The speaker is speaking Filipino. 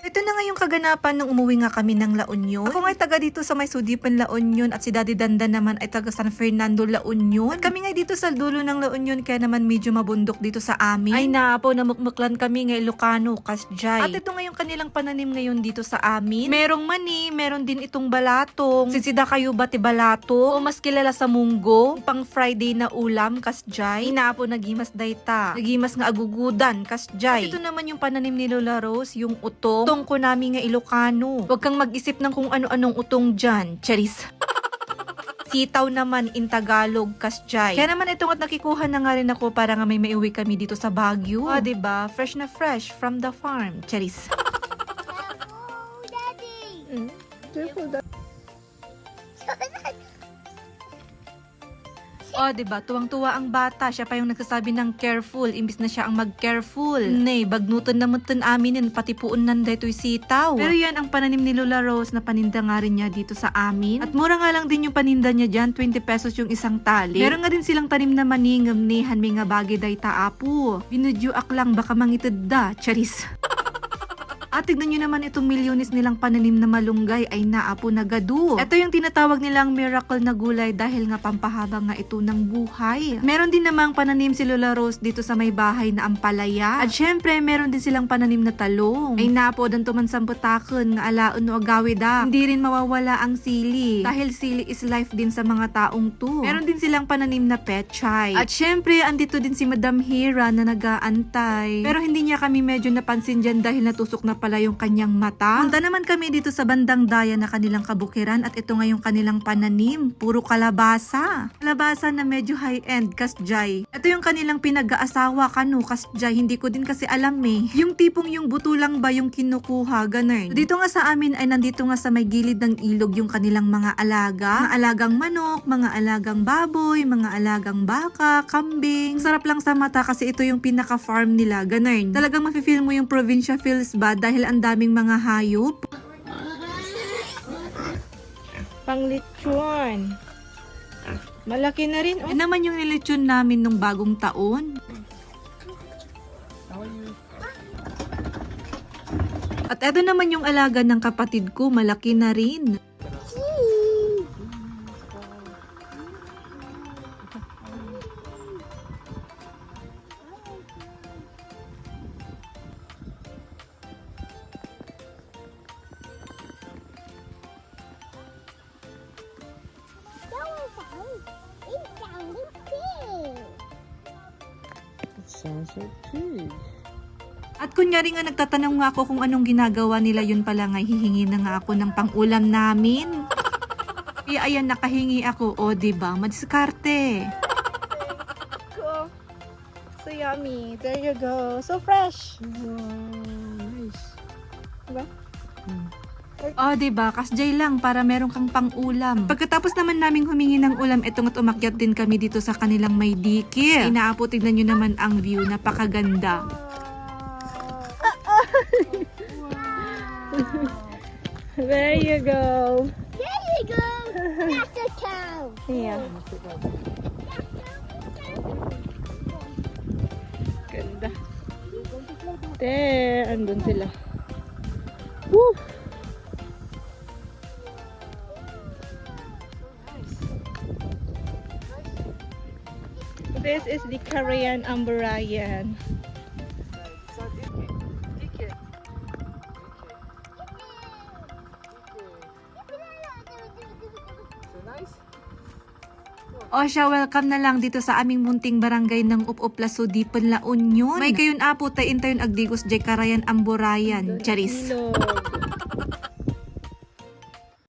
Ito na nga yung kaganapan nung umuwi nga kami ng La Union. Ako nga ay taga dito sa may Sudipan, La Union, at si Daddy Dandan naman ay taga San Fernando, La Union. At kami nga dito sa dulo ng La Union, kaya naman medyo mabundok dito sa amin. Ay naapo, namukmuklan kami nga Ilocano, Kasjay. At ito nga yung kanilang pananim ngayon dito sa amin. Merong mani, meron din itong balatong. Sisida kayo ba ti balato? O mas kilala sa munggo, pang Friday na ulam, Kasjay. Naapo, nagimas dayta. Nagimas nga agugudan, Kasjay. At ito naman yung pananim ni Lola Rose, yung utong ko namin nga Ilocano. Huwag kang mag-isip ng kung ano-anong utong dyan. Charis. Sitaw naman in Tagalog, Kasjay. Kaya naman itong at nakikuha na nga rin ako para nga may maiuwi kami dito sa Baguio. Ah, diba? Fresh na fresh from the farm. Charis. Careful, Daddy. Careful, Daddy. Oh, diba? Tuwang-tuwa ang bata. Siya pa yung nagsasabi ng careful, imbis na siya ang mag-careful. Nay, bagnutan na mutan aminin, pati puon nanday to'y sitaw. Pero yan ang pananim ni Lola Rose na paninda nga rin niya dito sa amin. At mura nga lang din yung paninda niya dyan, 20 pesos yung isang tali. Meron nga din silang tanim na maningam ni Hanmi nga bagay day taapo. Binudyo ak lang, baka mangitid da. Charis. At tignan nyo naman itong milyones nilang pananim na malunggay ay naapo na gado. Ito yung tinatawag nilang miracle na gulay dahil nga pampahaba nga ito ng buhay. Meron din namang pananim si Lola Rose dito sa may bahay na ampalaya. At syempre, meron din silang pananim na talong. Ay naapo dan tuman samputaken nga alaon no agawi da. Hindi rin mawawala ang sili. Dahil sili is life din sa mga taong to. Meron din silang pananim na pechay. At syempre, andito din si Madam Hira na nagaantay. Pero hindi niya kami medyo napansin dyan dahil natusok na pala yung kanyang mata. Punta naman kami dito sa bandang daya na kanilang kabukiran at ito nga yung kanilang pananim. Puro kalabasa. Kalabasa na medyo high-end, Kasjay. Ito yung kanilang pinag-aasawa, kanu, Kasjay. Hindi ko din kasi alam eh. Yung tipong yung buto lang ba yung kinukuha, ganun. Dito nga sa amin ay nandito nga sa may gilid ng ilog yung kanilang mga alaga. Mga alagang manok, mga alagang baboy, mga alagang baka, kambing. Sarap lang sa mata kasi ito yung pinaka-farm nila, ganun. Talagang mafe-feel mo yung provincia feels ba dahil ang daming mga hayop. Panglitsyon. Malaki na rin. Yan naman yung nilitsyon namin nung bagong taon. At eto naman yung alaga ng kapatid ko, malaki na rin. Sounds so cute. At kunyari nga nagtatanong nga ako kung anong ginagawa nila, yun pala nga hihingi na nga ako ng pang-ulam namin. Kaya ayan, nakahingi ako. O, diba? Madiskarte. Go. So yummy. There you go. So fresh. Wow, nice. Diba? O, diba? Kasjay lang para meron kang pang-ulam. Pagkatapos naman naming humingi ng ulam, etong at umakyat din kami dito sa kanilang may dikir. Inaapo, tignan nyo naman ang view. Napakaganda. There you go. There you go. That's a cow. Yeah. Ganda. There, andun sila. Woo! This is the Carayan Amburayan. O siya, welcome na lang dito sa aming munting barangay ng Up-Up Sudipan, La Union. May kayon apo tayo intayon agdigos jay Carayan Amburayan. Charis. Ilog.